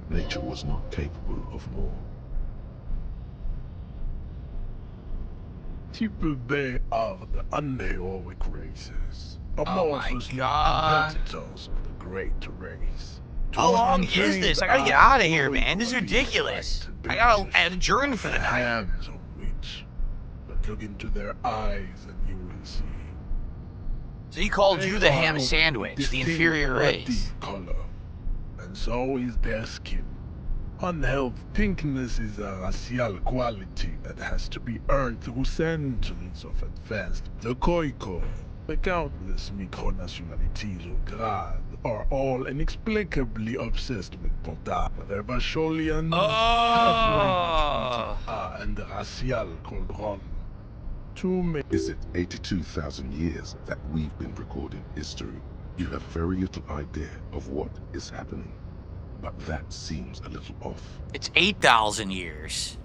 Nature was not capable of more. Type B are the unheroic races. Oh my Amorphous God. competitors of the great race. How long is this? I gotta get out of here, man. This is ridiculous. I gotta adjourn for the night. Hands on which, but look into their eyes and you will see. So he called you the They ham are sandwich, the distinct inferior ruddy race. color, and so is their skin. Unhealthy pinkness is a racial quality that has to be earned through centuries of advanced. The Khoikhoi, the countless micronationalities of Grad, are all inexplicably obsessed with Ponta. Revacholians and racial cauldron. Too many. Is it 82,000 years that we've been recording history? You have very little idea of what is happening. But that seems a little off. It's 8,000 years.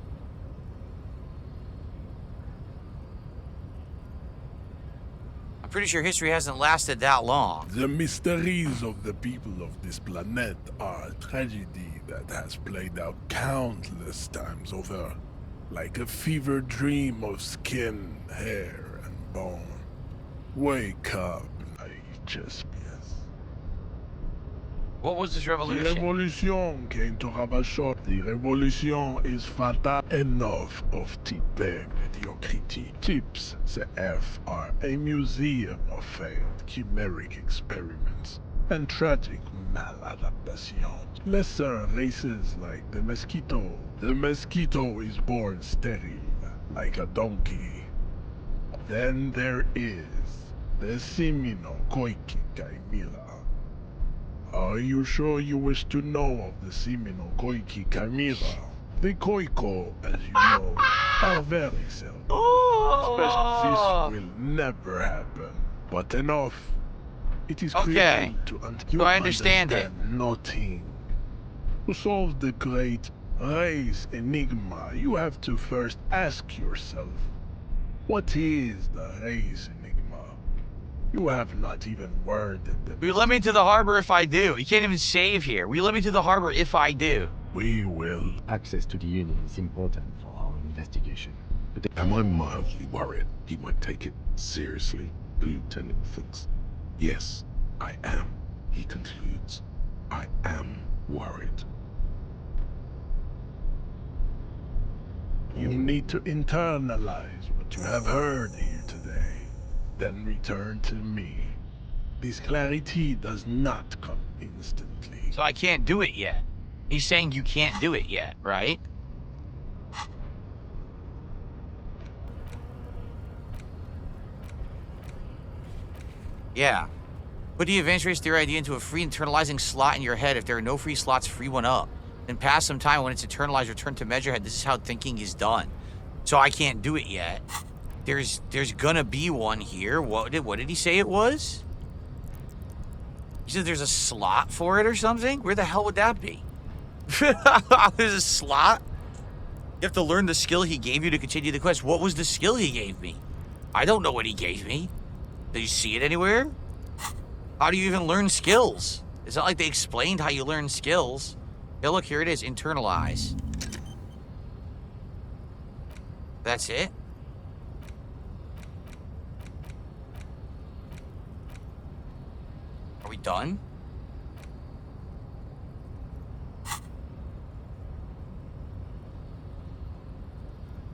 I'm pretty sure history hasn't lasted that long. The mysteries of the people of this planet are a tragedy that has played out countless times over, like a fever dream of skin, hair, and bone. Wake up, naive Chespias. What was this The revolution? revolution came to Ravachol. The revolution is fatal. Enough of type mediocrity. Tips CF are a museum of failed chimeric experiments and tragic maladaptations. Lesser races like the mosquito. The mosquito is born sterile, like a donkey. Then there is the Semino-Koiki Chimera. Are you sure you wish to know of the Semino-Koiki Chimera? The Khoikhoi, as you know, are very seldom. This will never happen. But enough. It is created to So I understand it. nothing. To solve the great race enigma, you have to first ask yourself, what is the race enigma? You have not even worded the... Will you let me to the harbor if I do? You can't even save here. Will you let me to the harbor if I do? We will. Access to the Union is important for our investigation. Am I mildly worried he might take it seriously? The lieutenant thinks. Yes, I am, he concludes. I am worried. You need to internalize what you have heard here today, then return to me. This clarity does not come instantly. So I can't do it yet. He's saying you can't do it yet, right? Yeah. Put the adventurous theory idea into a free internalizing slot in your head. If there are no free slots, free one up. Then pass some time. When it's internalized, return to Measurehead. This is how thinking is done. So I can't do it yet. There's gonna be one here. What did he say it was? He said there's a slot for it or something? Where the hell would that be? There's a slot? You have to learn the skill he gave you to continue the quest. What was the skill he gave me? I don't know what he gave me. Did you see it anywhere? How do you even learn skills? It's not like they explained how you learn skills. Yeah, look, here it is. Internalize. That's it? Are we done?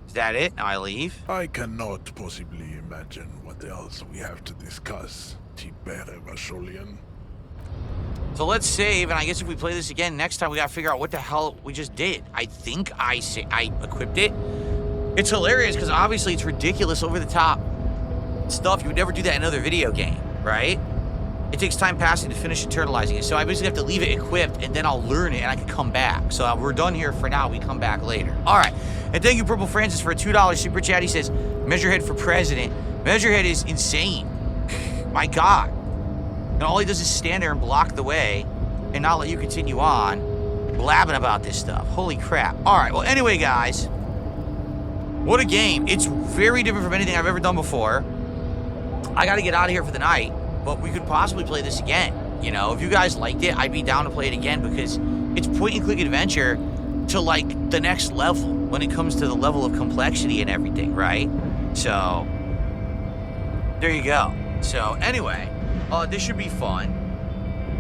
Is that it? Now I leave? I cannot possibly imagine what else we have to discuss, Tibere Vasholian. So let's save, and I guess if we play this again next time, we gotta figure out what the hell we just did. I think I equipped it. It's hilarious because obviously it's ridiculous, over the top stuff. You would never do that in another video game, right? It takes time passing to finish internalizing it. So I basically have to leave it equipped, and then I'll learn it, and I can come back. So we're done here for now. We come back later. All right. And thank you, Purple Francis, for a $2 super chat. He says, Measurehead for president. Measurehead is insane. My God. And all he does is stand there and block the way and not let you continue on blabbing about this stuff. Holy crap. All right. Well, anyway, guys. What a game. It's very different from anything I've ever done before. I got to get out of here for the night, but we could possibly play this again. You know, if you guys liked it, I'd be down to play it again because it's point-and-click adventure to, like, the next level when it comes to the level of complexity and everything, right? So, there you go. So, anyway, this should be fun.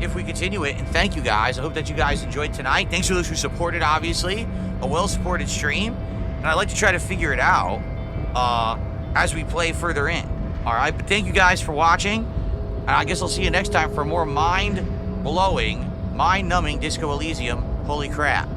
if we continue it. And thank you guys. I hope that you guys enjoyed tonight. Thanks for those who supported, obviously. A well-supported stream. And I'd like to try to figure it out as we play further in. All right, but thank you guys for watching. And I guess I'll see you next time for more mind-blowing, mind-numbing Disco Elysium. Holy crap.